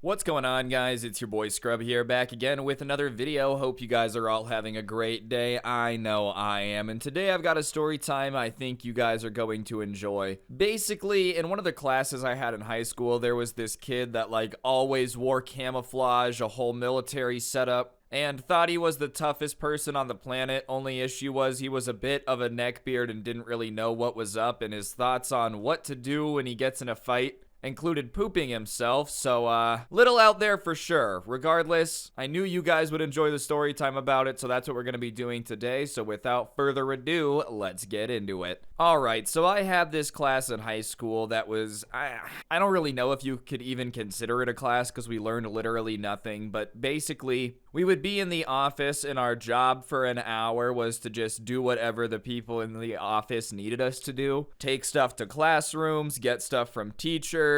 What's going on, guys? It's your boy Scrub here, back again with another video. Hope you guys are all having a great day. I know I am, and today I've got a story time I think you guys are going to enjoy. Basically, in one of the classes I had in high school, there was this kid that always wore camouflage, a whole military setup, and thought he was the toughest person on the planet. Only issue was he was a bit of a neckbeard and didn't really know what was up, and his thoughts on what to do when he gets in a fight included pooping himself, so little out there for sure. Regardless, I knew you guys would enjoy the story time about it, so that's what we're going to be doing today. So without further ado, let's get into it. Alright, so I had this class in high school that was, I don't really know if you could even consider it a class because we learned literally nothing, but basically we would be in the office and our job for an hour was to just do whatever the people in the office needed us to do. Take stuff to classrooms, get stuff from teachers,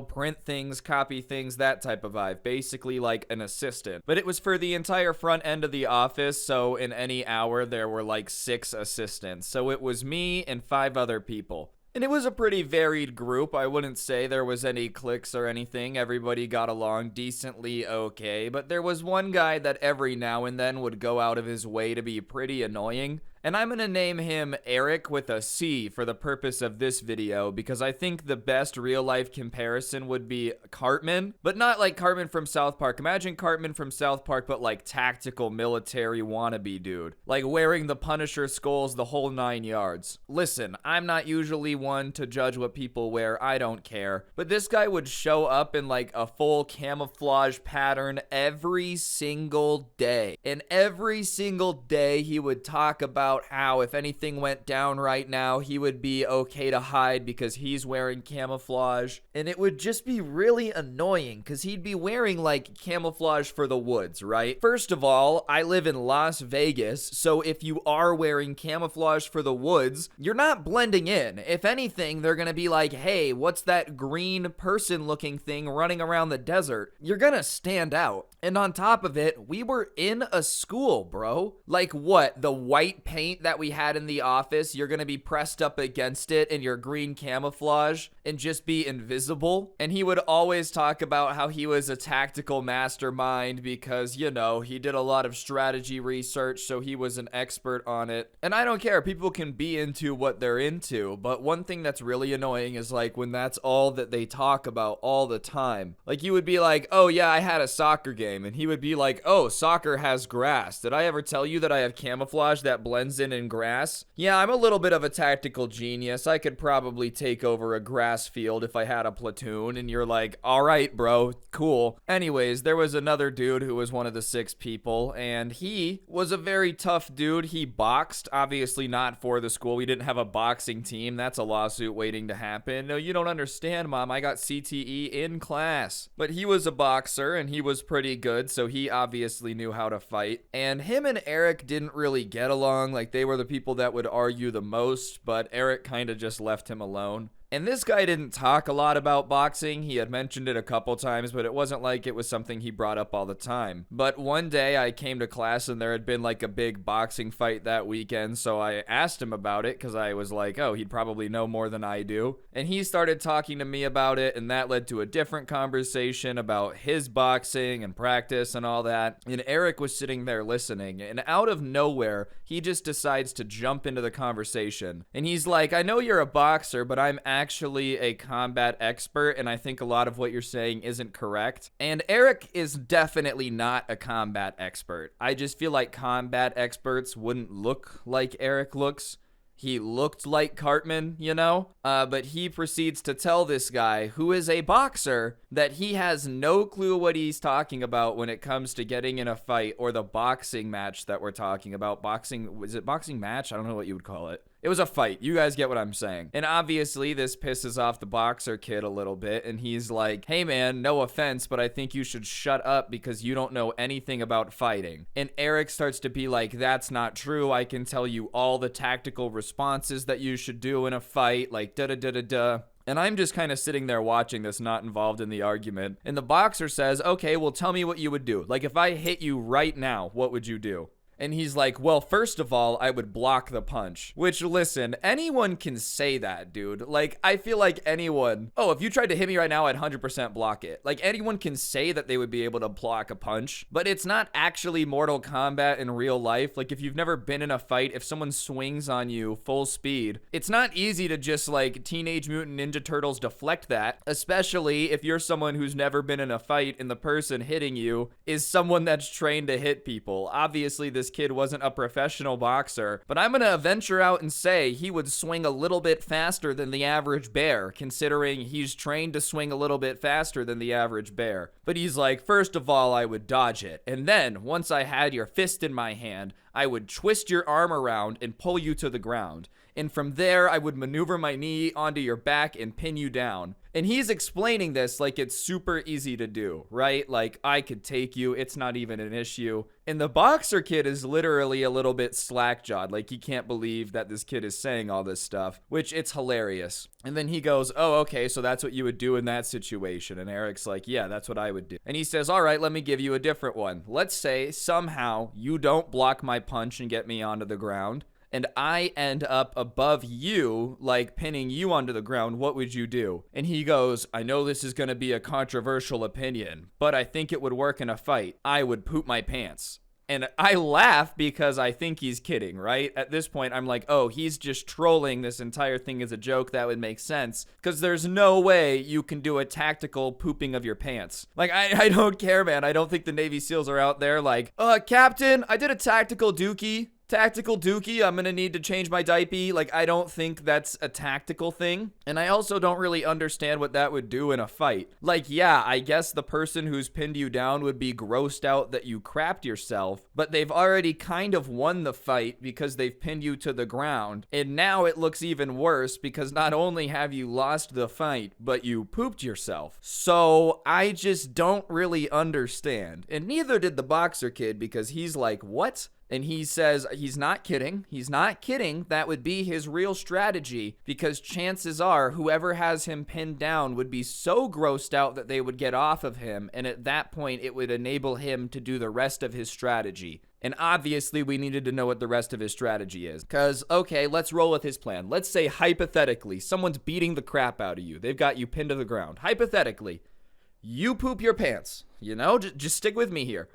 print things, copy things, that type of vibe. Basically like an assistant. But it was for the entire front end of the office, so in any hour there were 6 assistants. So it was me and 5 other people. And it was a pretty varied group. I wouldn't say there was any cliques or anything. Everybody got along decently okay. But there was one guy that every now and then would go out of his way to be pretty annoying. And I'm going to name him Eric with a C for the purpose of this video because I think the best real life comparison would be Cartman, but not like Cartman from South Park. Imagine Cartman from South Park, but tactical military wannabe dude. Wearing the Punisher skulls the whole 9 yards. Listen, I'm not usually one to judge what people wear. I don't care. But this guy would show up in a full camouflage pattern every single day. And every single day he would talk about how if anything went down right now, he would be okay to hide because he's wearing camouflage. And it would just be really annoying because he'd be wearing camouflage for the woods, right? First of all, I live in Las Vegas, so if you are wearing camouflage for the woods, you're not blending in. If anything, they're gonna be like, hey, what's that green person looking thing running around the desert? You're gonna stand out. And on top of it, we were in a school, bro. What? The white paint that we had in the office, you're gonna be pressed up against it in your green camouflage and just be invisible. And he would always talk about how he was a tactical mastermind because, he did a lot of strategy research, so he was an expert on it. And I don't care, people can be into what they're into, but one thing that's really annoying is when that's all that they talk about all the time. You would be like, oh yeah, I had a soccer game, and he would be like, oh, soccer has grass. Did I ever tell you that I have camouflage that blends in grass? Yeah, I'm a little bit of a tactical genius. I could probably take over a grass field if I had a platoon. And you're like, all right, bro, cool. Anyways, there was another dude who was one of the 6 people, and he was a very tough dude. He boxed, obviously not for the school. We didn't have a boxing team. That's a lawsuit waiting to happen. No, you don't understand, Mom. I got CTE in class. But he was a boxer, and he was pretty good, so he obviously knew how to fight. And him and Eric didn't really get along. They were the people that would argue the most, but Eric kind of just left him alone. And this guy didn't talk a lot about boxing. He had mentioned it a couple times, but it wasn't like it was something he brought up all the time. But one day I came to class and there had been a big boxing fight that weekend, so I asked him about it because I was like, oh, he'd probably know more than I do. And he started talking to me about it, and that led to a different conversation about his boxing and practice and all that. And Eric was sitting there listening, and out of nowhere, he just decides to jump into the conversation. And he's like, I know you're a boxer, but I'm actually a combat expert, and I think a lot of what you're saying isn't correct. And Eric is definitely not a combat expert. I just feel like combat experts wouldn't look like Eric looks. He looked like Cartman, but he proceeds to tell this guy, who is a boxer, that he has no clue what he's talking about when it comes to getting in a fight or the boxing match that we're talking about. Is it boxing match? I don't know what you would call it. It was a fight. You guys get what I'm saying. And obviously, this pisses off the boxer kid a little bit. And he's like, hey man, no offense, but I think you should shut up because you don't know anything about fighting. And Eric starts to be like, that's not true. I can tell you all the tactical responses that you should do in a fight, da-da-da-da-da. And I'm just kind of sitting there watching this, not involved in the argument. And the boxer says, okay, well, tell me what you would do. If I hit you right now, what would you do? And he's like, well, first of all, I would block the punch. Which, listen, anyone can say that, dude. Like, I feel like anyone, oh, if you tried to hit me right now, I'd 100% block it. Like, anyone can say that they would be able to block a punch, but it's not actually Mortal Kombat in real life. Like, if you've never been in a fight, if someone swings on you full speed, it's not easy to just, like, Teenage Mutant Ninja Turtles deflect that, especially if you're someone who's never been in a fight and the person hitting you is someone that's trained to hit people. Obviously, this kid wasn't a professional boxer, but I'm gonna venture out and say he would swing a little bit faster than the average bear, considering he's trained to swing a little bit faster than the average bear. But he's like, first of all, I would dodge it, and then once I had your fist in my hand, I would twist your arm around and pull you to the ground. And from there, I would maneuver my knee onto your back and pin you down. And he's explaining this like it's super easy to do, right? Like, I could take you, it's not even an issue. And the boxer kid is literally a little bit slack-jawed. Like, he can't believe that this kid is saying all this stuff, which it's hilarious. And then he goes, oh, okay, so that's what you would do in that situation. And Eric's like, yeah, that's what I would do. And he says, all right, let me give you a different one. Let's say somehow you don't block my punch and get me onto the ground, and I end up above you, like pinning you onto the ground. What would you do? And he goes, I know this is going to be a controversial opinion, but I think it would work in a fight. I would poop my pants. And I laugh because I think he's kidding, right? At this point, I'm like, oh, he's just trolling. This entire thing is a joke. That would make sense. Because there's no way you can do a tactical pooping of your pants. Like, I don't care, man. I don't think the Navy SEALs are out there like, Captain, I did a tactical dookie. I'm gonna need to change my diaper. Like, I don't think that's a tactical thing. And I also don't really understand what that would do in a fight. Like, yeah, I guess the person who's pinned you down would be grossed out that you crapped yourself, but they've already kind of won the fight because they've pinned you to the ground. And now it looks even worse because not only have you lost the fight, but you pooped yourself. So I just don't really understand. And neither did the boxer kid, because he's like, what? And he says he's not kidding. He's not kidding. That would be his real strategy, because chances are whoever has him pinned down would be so grossed out that they would get off of him. And at that point, it would enable him to do the rest of his strategy. And obviously, we needed to know what the rest of his strategy is. Because, okay, let's roll with his plan. Let's say, hypothetically, someone's beating the crap out of you. They've got you pinned to the ground. Hypothetically, you poop your pants. You know, just stick with me here.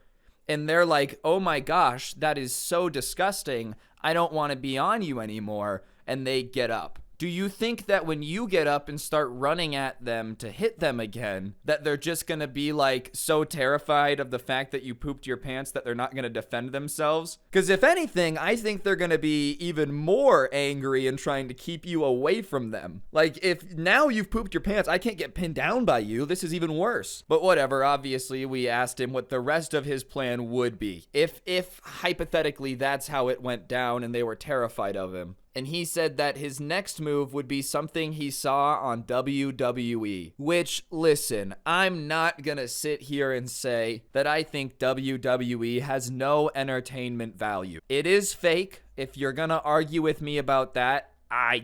And they're like, oh my gosh, that is so disgusting. I don't want to be on you anymore. And they get up. Do you think that when you get up and start running at them to hit them again, that they're just going to be like so terrified of the fact that you pooped your pants that they're not going to defend themselves? Because if anything, I think they're going to be even more angry and trying to keep you away from them. Like, if now you've pooped your pants, I can't get pinned down by you. This is even worse. But whatever, obviously we asked him what the rest of his plan would be. If hypothetically that's how it went down and they were terrified of him. And he said that his next move would be something he saw on WWE. Which, listen, I'm not gonna sit here and say that I think WWE has no entertainment value. It is fake. If you're gonna argue with me about that, I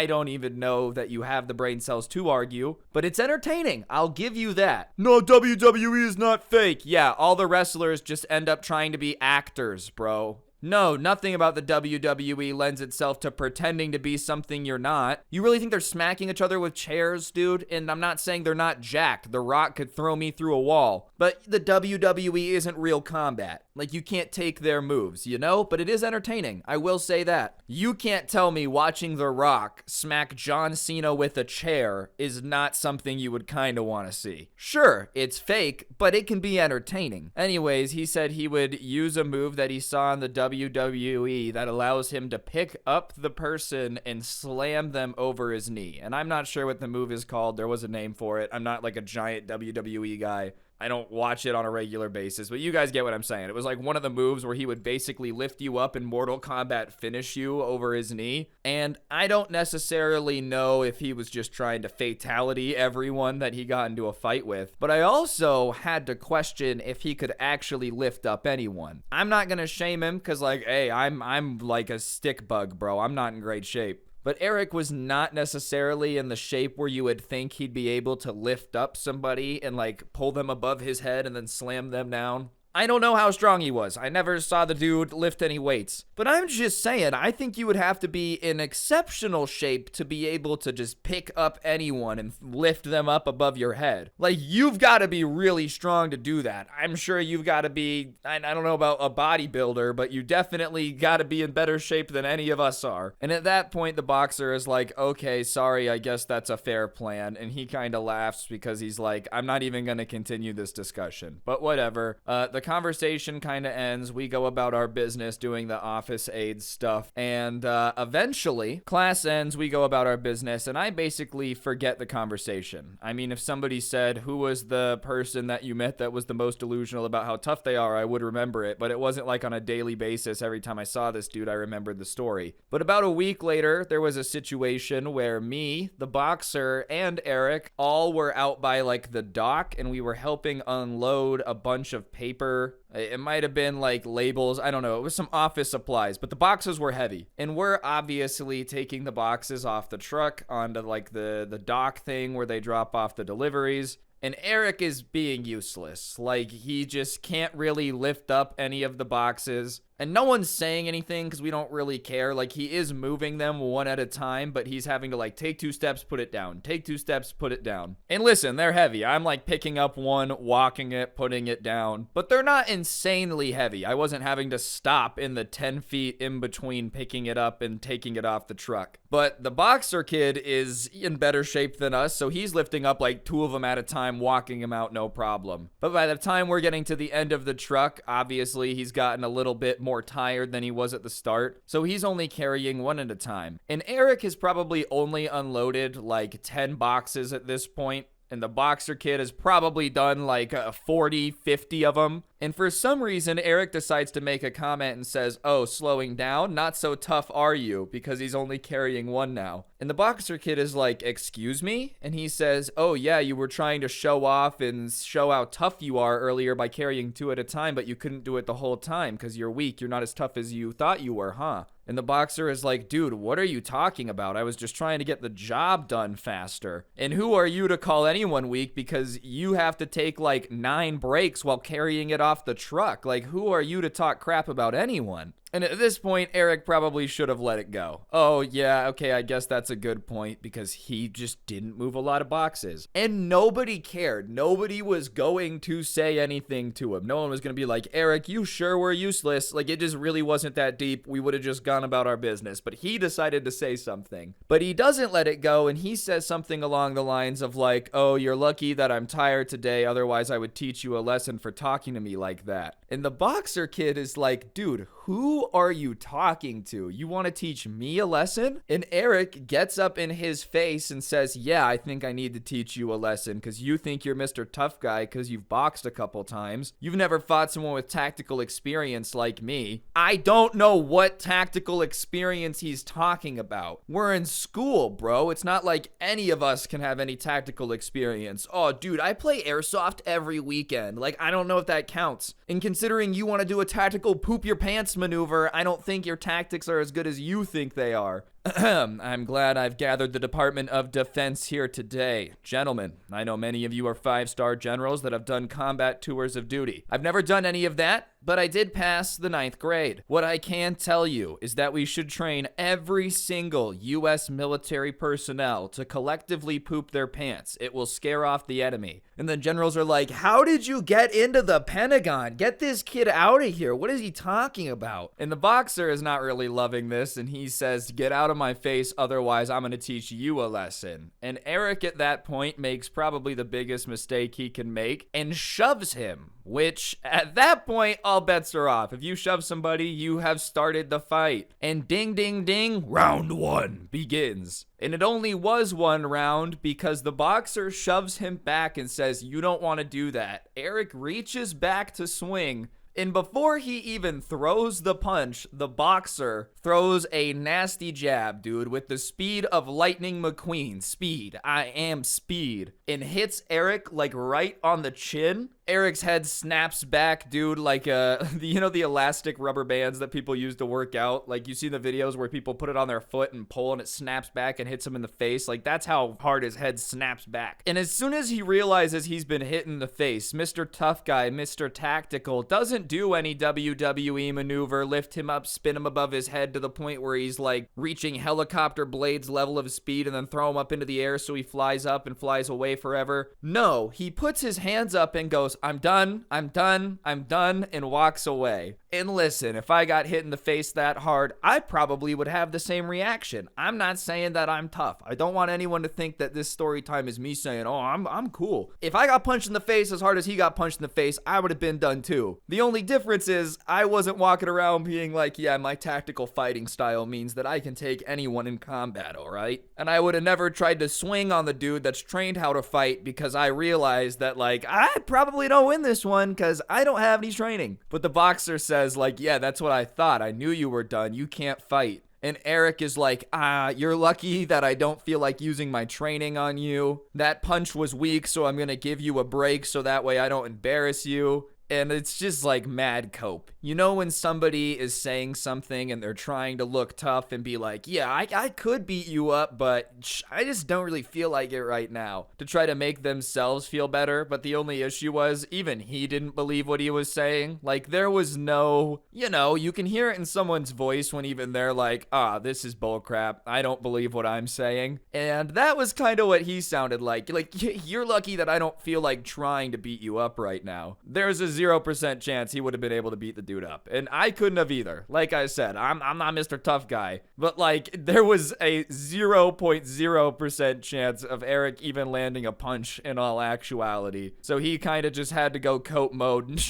don't even know that you have the brain cells to argue, but it's entertaining. I'll give you that. No, WWE is not fake. Yeah, all the wrestlers just end up trying to be actors, bro. No, nothing about the WWE lends itself to pretending to be something you're not. You really think they're smacking each other with chairs, dude? And I'm not saying they're not jacked. The Rock could throw me through a wall. But the WWE isn't real combat. Like, you can't take their moves, you know? But it is entertaining. I will say that. You can't tell me watching The Rock smack John Cena with a chair is not something you would kind of want to see. Sure, it's fake, but it can be entertaining. Anyways, he said he would use a move that he saw in the WWE that allows him to pick up the person and slam them over his knee. And I'm not sure what the move is called. There was a name for it. I'm not like a giant WWE guy. I don't watch it on a regular basis, but you guys get what I'm saying. It was like one of the moves where he would basically lift you up and Mortal Kombat finish you over his knee. And I don't necessarily know if he was just trying to fatality everyone that he got into a fight with, but I also had to question if he could actually lift up anyone. I'm not gonna shame him because, like, hey, I'm like a stick bug, bro. I'm not in great shape. But Eric was not necessarily in the shape where you would think he'd be able to lift up somebody and like pull them above his head and then slam them down. I don't know how strong he was. I never saw the dude lift any weights. But I'm just saying, I think you would have to be in exceptional shape to be able to just pick up anyone and lift them up above your head. Like, you've got to be really strong to do that. I'm sure you've got to be, I don't know about a bodybuilder, but you definitely got to be in better shape than any of us are. And at that point, the boxer is like, okay, sorry, I guess that's a fair plan. And he kind of laughs because he's like, I'm not even going to continue this discussion. But whatever. The conversation kind of ends. We go about our business doing the office aids stuff. And eventually, class ends, we go about our business, and I basically forget the conversation. I mean, if somebody said, who was the person that you met that was the most delusional about how tough they are, I would remember it. But it wasn't like on a daily basis. Every time I saw this dude, I remembered the story. But about a week later, there was a situation where me, the boxer, and Eric all were out by like the dock, and we were helping unload a bunch of paper. It might have been like labels. I don't know. It was some office supplies, but the boxes were heavy. And we're obviously taking the boxes off the truck onto like the dock thing where they drop off the deliveries. And Eric is being useless. Like, he just can't really lift up any of the boxes. And no one's saying anything because we don't really care. Like, he is moving them one at a time, but he's having to, like, take 2 steps, put it down. Take 2 steps, put it down. And listen, they're heavy. I'm, like, picking up one, walking it, putting it down. But they're not insanely heavy. I wasn't having to stop in the 10 feet in between picking it up and taking it off the truck. But the boxer kid is in better shape than us, so he's lifting up, like, 2 of them at a time, walking them out, no problem. But by the time we're getting to the end of the truck, obviously, he's gotten a little bit more tired than he was at the start, so he's only carrying one at a time. And Eric has probably only unloaded like 10 boxes at this point, and the boxer kid has probably done like 40, 50 of them. And for some reason, Eric decides to make a comment and says, oh, slowing down? Not so tough, are you? Because he's only carrying one now. And the boxer kid is like, excuse me? And he says, oh, yeah, you were trying to show off and show how tough you are earlier by carrying 2 at a time, but you couldn't do it the whole time because you're weak. You're not as tough as you thought you were, huh? And the boxer is like, dude, what are you talking about? I was just trying to get the job done faster. And who are you to call anyone weak because you have to take like 9 breaks while carrying it off the truck? Like, who are you to talk crap about anyone? And at this point, Eric probably should have let it go. Oh, yeah, okay, I guess that's a good point because he just didn't move a lot of boxes. And nobody cared. Nobody was going to say anything to him. No one was going to be like, Eric, you sure were useless. Like, it just really wasn't that deep. We would have just gone about our business. But he decided to say something. But he doesn't let it go, and he says something along the lines of like, oh, you're lucky that I'm tired today. Otherwise, I would teach you a lesson for talking to me like that. And the boxer kid is like, dude, who are you talking to? You want to teach me a lesson? And Eric gets up in his face and says, yeah, I think I need to teach you a lesson because you think you're Mr. Tough Guy because you've boxed a couple times. You've never fought someone with tactical experience like me. I don't know what tactical experience he's talking about. We're in school, bro. It's not like any of us can have any tactical experience. Oh, dude, I play airsoft every weekend. Like, I don't know if that counts. And considering you want to do a tactical poop your pants maneuver, I don't think your tactics are as good as you think they are. I'm glad I've gathered the Department of Defense here today. Gentlemen, I know many of you are 5-star generals that have done combat tours of duty. I've never done any of that, but I did pass the 9th grade. What I can tell you is that we should train every single U.S. military personnel to collectively poop their pants. It will scare off the enemy. And the generals are like, how did you get into the Pentagon? Get this kid out of here. What is he talking about? And the boxer is not really loving this, and he says, get out of my face, otherwise I'm going to teach you a lesson. And Eric at that point makes probably the biggest mistake he can make and shoves him, which at that point, all bets are off. If you shove somebody, you have started the fight. And ding, ding, ding, round 1 begins. And it only was 1 round because the boxer shoves him back and says, you don't want to do that. Eric reaches back to swing. And before he even throws the punch, the boxer throws a nasty jab, dude, with the speed of Lightning McQueen. Speed. I am speed. And hits Eric like right on the chin. Eric's head snaps back, dude, like the elastic rubber bands that people use to work out. Like, you see the videos where people put it on their foot and pull and it snaps back and hits him in the face. Like, that's how hard his head snaps back. And as soon as he realizes he's been hit in the face, Mr. Tough Guy, Mr. Tactical, doesn't do any WWE maneuver, lift him up, spin him above his head to the point where he's like reaching helicopter blades level of speed and then throw him up into the air so he flies up and flies away forever. No, he puts his hands up and goes, I'm done, I'm done, I'm done, and walks away. And listen, if I got hit in the face that hard, I probably would have the same reaction. I'm not saying that I'm tough. I don't want anyone to think that this story time is me saying, oh, I'm cool. If I got punched in the face as hard as he got punched in the face, I would have been done too. The only difference is I wasn't walking around being like, yeah, my tactical fighting style means that I can take anyone in combat, all right? And I would have never tried to swing on the dude that's trained how to fight because I realized that, like, I probably don't win this one because I don't have any training. But the boxer says, like, yeah, that's what I thought. I knew you were done. You can't fight. And Eric is like, you're lucky that I don't feel like using my training on you. That punch was weak, so I'm going to give you a break so that way I don't embarrass you. And it's just like mad cope. You know when somebody is saying something and they're trying to look tough and be like, yeah, I could beat you up, but I just don't really feel like it right now, to try to make themselves feel better. But the only issue was even he didn't believe what he was saying. Like, there was no, you can hear it in someone's voice when even they're like, this is bullcrap. I don't believe what I'm saying. And that was kind of what he sounded like. Like, you're lucky that I don't feel like trying to beat you up right now. There's a 0% chance he would have been able to beat the dude up. And I couldn't have either. Like I said, I'm not Mr. Tough Guy. But, like, there was a 0.0% chance of Eric even landing a punch in all actuality. So he kind of just had to go cope mode.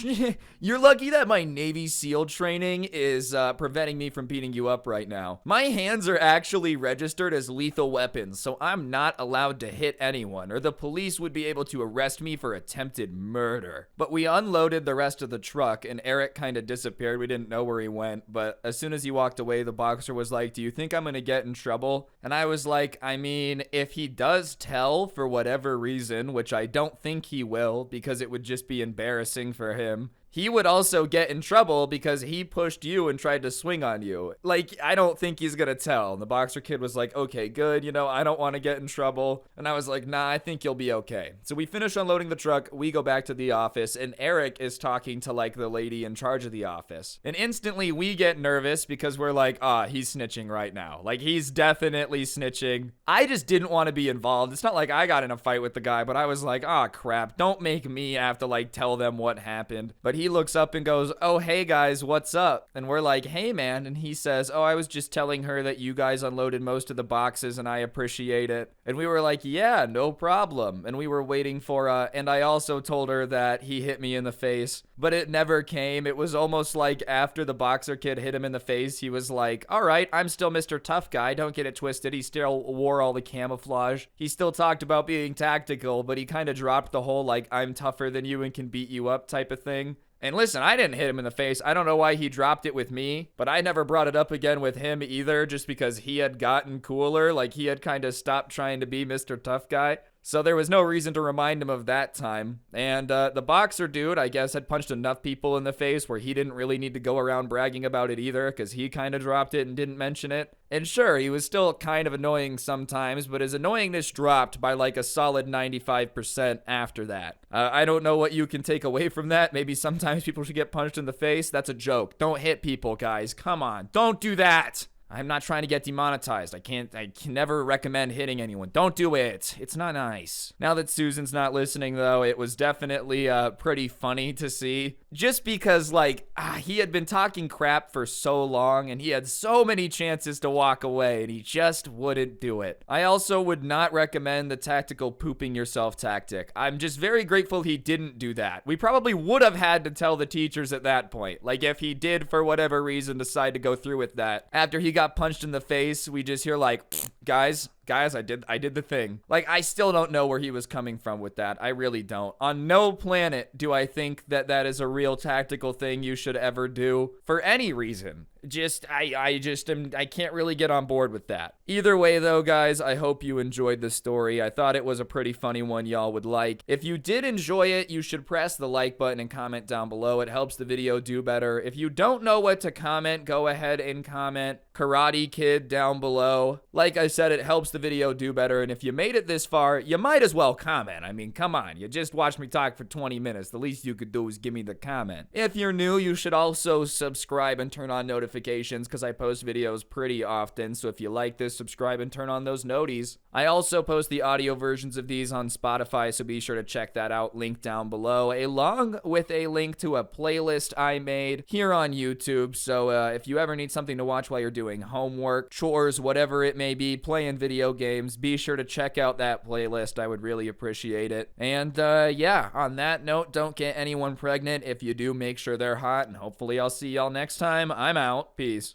You're lucky that my Navy SEAL training is preventing me from beating you up right now. My hands are actually registered as lethal weapons, so I'm not allowed to hit anyone, or the police would be able to arrest me for attempted murder. But we unloaded the rest of the truck and Eric kind of disappeared. We didn't know where he went, but as soon as he walked away, the boxer was like, do you think I'm gonna get in trouble? And I was like, I mean, if he does tell for whatever reason, which I don't think he will because it would just be embarrassing for him, he would also get in trouble because he pushed you and tried to swing on you. Like, I don't think he's gonna tell. And the boxer kid was like, okay, good, I don't want to get in trouble. And I was like, nah, I think you'll be okay. So we finish unloading the truck, we go back to the office, and Eric is talking to, like, the lady in charge of the office. And instantly we get nervous because we're like, he's snitching right now. Like, he's definitely snitching. I just didn't want to be involved. It's not like I got in a fight with the guy, but I was like, crap, don't make me have to, like, tell them what happened. But he looks up and goes, oh, hey guys, what's up? And we're like, hey man. And he says, oh, I was just telling her that you guys unloaded most of the boxes and I appreciate it. And we were like, yeah, no problem. And we were waiting for and I also told her that he hit me in the face, but it never came. It was almost like after the boxer kid hit him in the face, he was like, all right, I'm still Mr. Tough Guy, don't get it twisted. He still wore all the camouflage. He still talked about being tactical, but he kind of dropped the whole like, I'm tougher than you and can beat you up type of thing. And listen, I didn't hit him in the face. I don't know why he dropped it with me, but I never brought it up again with him either, just because he had gotten cooler. Like, he had kind of stopped trying to be Mr. Tough Guy. So there was no reason to remind him of that time. And the boxer dude, I guess, had punched enough people in the face where he didn't really need to go around bragging about it either, because he kind of dropped it and didn't mention it. And sure, he was still kind of annoying sometimes, but his annoyingness dropped by like a solid 95% after that. I don't know what you can take away from that. Maybe sometimes people should get punched in the face. That's a joke. Don't hit people, guys. Come on. Don't do that. I'm not trying to get demonetized. I can never recommend hitting anyone. Don't do it. It's not nice. Now that Susan's not listening, though, it was definitely pretty funny to see. Just because, like, he had been talking crap for so long, and he had so many chances to walk away, and he just wouldn't do it. I also would not recommend the tactical pooping yourself tactic. I'm just very grateful he didn't do that. We probably would have had to tell the teachers at that point. Like, if he did, for whatever reason, decide to go through with that. After he got punched in the face, we just hear like, guys, I did the thing. Like, I still don't know where he was coming from with that. I really don't. On no planet do I think that that is a real tactical thing you should ever do for any reason. I can't really get on board with that. Either way though, guys, I hope you enjoyed the story. I thought it was a pretty funny one y'all would like. If you did enjoy it, you should press the like button and comment down below. It helps the video do better. If you don't know what to comment, go ahead and comment Karate Kid down below. Like I said, it helps the video do better, and if you made it this far, you might as well comment. I mean, come on, you just watched me talk for 20 minutes. The least you could do is give me the comment. If you're new, you should also subscribe and turn on notifications because I post videos pretty often, so if you like this, subscribe and turn on those noties. I also post the audio versions of these on Spotify, so be sure to check that out, link down below, along with a link to a playlist I made here on YouTube. So if you ever need something to watch while you're doing homework, chores, whatever it may be, playing video games, be sure to check out that playlist. I would really appreciate it. And yeah, on that note, don't get anyone pregnant. If you do, make sure they're hot, and hopefully I'll see y'all next time. I'm out. Peace.